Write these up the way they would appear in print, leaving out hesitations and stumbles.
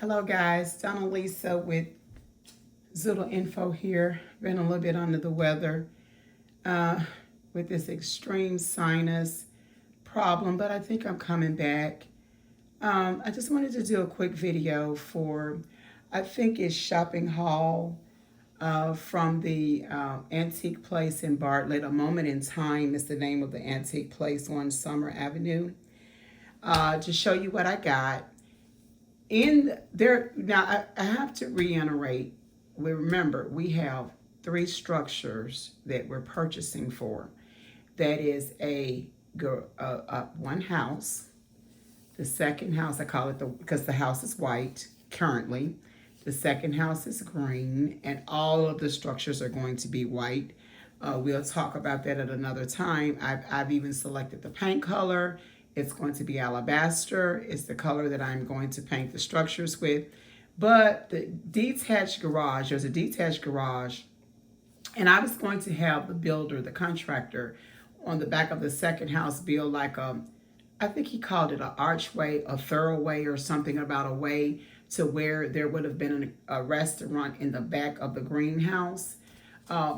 Hello guys, Donna Lisa with Zoodle Info here. Been a little bit under the weather uh, with this extreme sinus problem, but I think I'm coming back. I just wanted to do a quick video for, I think it's Shopping Haul from the Antique Place in Bartlett. A Moment in Time is the name of the antique place on Summer Avenue. To show you what I got. In there now, I have to reiterate. Remember, we have three structures that we're purchasing for. That is one house. The second house, I call it because the house is white currently. The second house is green, and all of the structures are going to be white. We'll talk about that at another time. I've even selected the paint color. It's going to be alabaster. It's the color that I'm going to paint the structures with. But the detached garage, there's a detached garage, and I was going to have the builder, the contractor, on the back of the second house build like I think he called it an archway, a thoroughway, or something about a way to where there would have been a restaurant in the back of the greenhouse.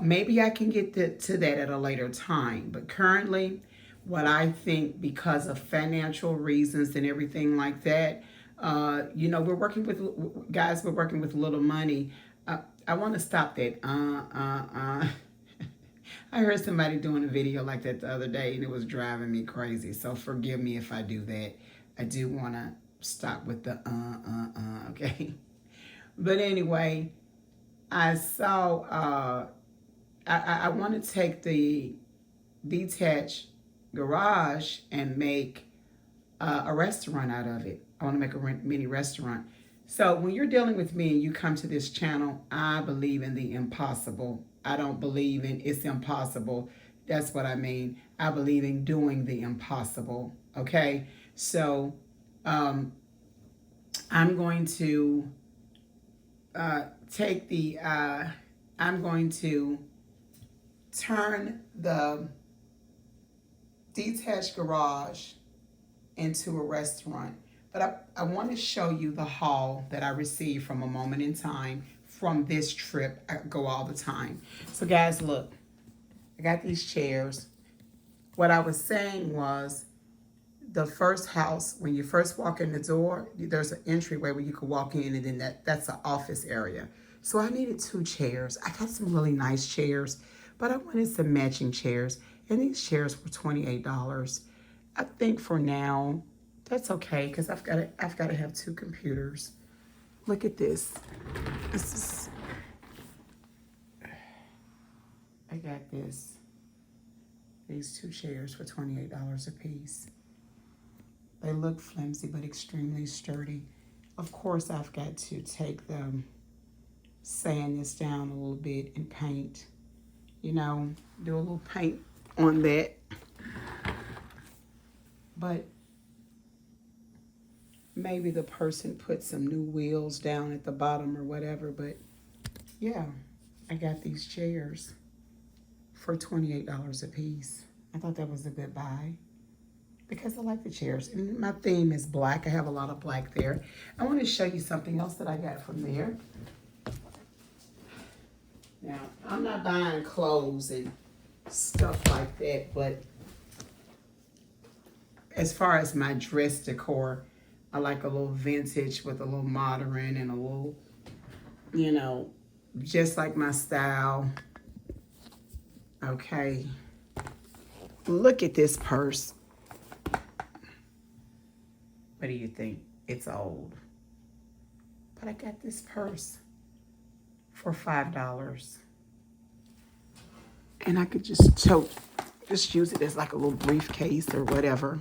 Maybe I can get to that at a later time, but currently, what I think, because of financial reasons and everything like that, we're working with, guys, we're working with little money. I want to stop that. I heard somebody doing a video like that the other day, and it was driving me crazy. So forgive me if I do that. I do want to stop with the okay? But anyway, I saw, I want to take the detached garage and make a restaurant out of it. I want to make a mini restaurant. So when you're dealing with me and you come to this channel, I believe in the impossible. I don't believe in it's impossible. That's what I mean. I believe in doing the impossible. Okay? So I'm going to I'm going to turn the detached garage into a restaurant. But I want to show you the haul that I received from A Moment in Time from this trip. I go all the time. So guys, look, I got these chairs. What I was saying was the first house, when you first walk in the door, there's an entryway where you can walk in, and then that's the office area. So I needed two chairs. I got some really nice chairs, but I wanted some matching chairs. And these chairs were $28. I think for now, that's okay, because I've got to have two computers. Look at this. This is, I got these two chairs for $28 a piece. They look flimsy, but extremely sturdy. Of course, I've got to take them, sand this down a little bit and paint, do a little paint on that. But maybe the person put some new wheels down at the bottom or whatever. But yeah, I got these chairs for $28 a piece. I thought that was a good buy because I like the chairs. And my theme is black. I have a lot of black there. I want to show you something else that I got from there. Now, I'm not buying clothes and stuff like that, but as far as my dress decor, I like a little vintage with a little modern and a little, just like my style. Okay. Look at this purse. What do you think? It's old. But I got this purse for $5. And I could just use it as like a little briefcase or whatever.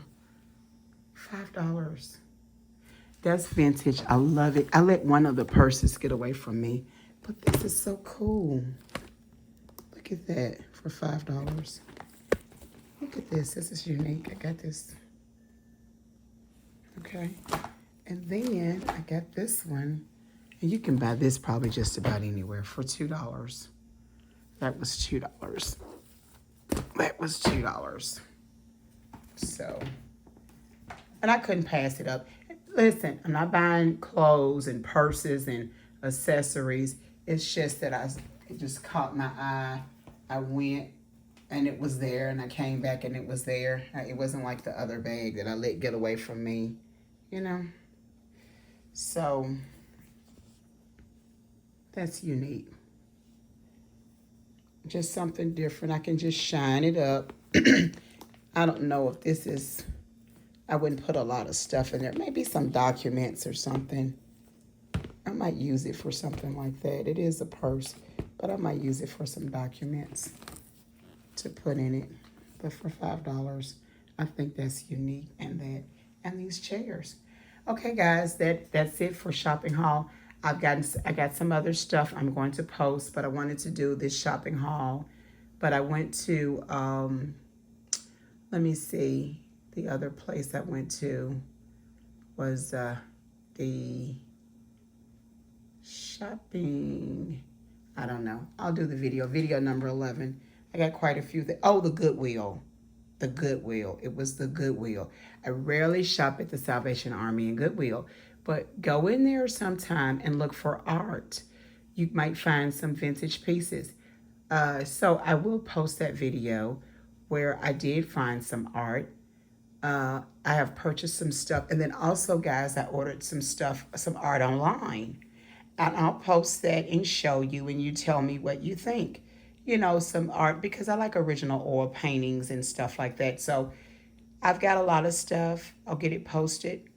$5. That's vintage. I love it. I let one of the purses get away from me. But this is so cool. Look at that for $5. Look at this. This is unique. I got this. Okay. And then I got this one. And you can buy this probably just about anywhere for $2. That was $2. That was $2. So, and I couldn't pass it up. listen, I'm not buying clothes and purses and accessories. It's just that it just caught my eye. I went and it was there, and I came back and it was there. It wasn't like the other bag that I let get away from me, you know. So that's unique. Just something different. I can just shine it up. I don't know if this is, I wouldn't put a lot of stuff in there. Maybe some documents or something. I might use it for something like that. It is a purse, but I might use it for some documents to put in it. But for $5, I think that's unique. And these chairs. Okay, guys, that's it for shopping haul. I got some other stuff I'm going to post, but I wanted to do this shopping haul. But I went to let me see. The other place I went to was the shopping. I don't know. I'll do the video number 11. I got quite a few. The Goodwill. The Goodwill. It was the Goodwill. I rarely shop at the Salvation Army and Goodwill, but go in there sometime and look for art. You might find some vintage pieces. So I will post that video where I did find some art. I have purchased some stuff. And then also, guys, I ordered some art online. And I'll post that and show you, and you tell me what you think. You know, some art, because I like original oil paintings and stuff like that. So I've got a lot of stuff. I'll get it posted.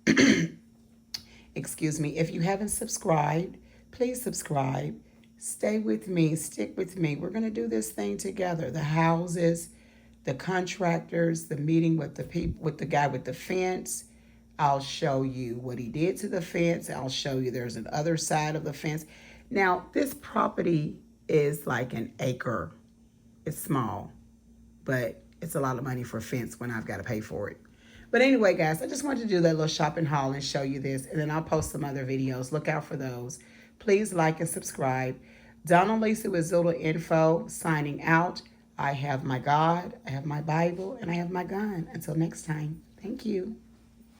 Excuse me. If you haven't subscribed, please subscribe. Stay with me. Stick with me. We're going to do this thing together. The houses, the contractors, the meeting with the people, with the guy with the fence. I'll show you what he did to the fence. I'll show you there's an other side of the fence. Now, this property is like an acre. It's small, but it's a lot of money for a fence when I've got to pay for it. But anyway, guys, I just wanted to do that little shopping haul and show you this, and then I'll post some other videos. Look out for those. Please like and subscribe. Donna Lisa with Zilda Info signing out. I have my God, I have my Bible, and I have my gun. Until next time, thank you.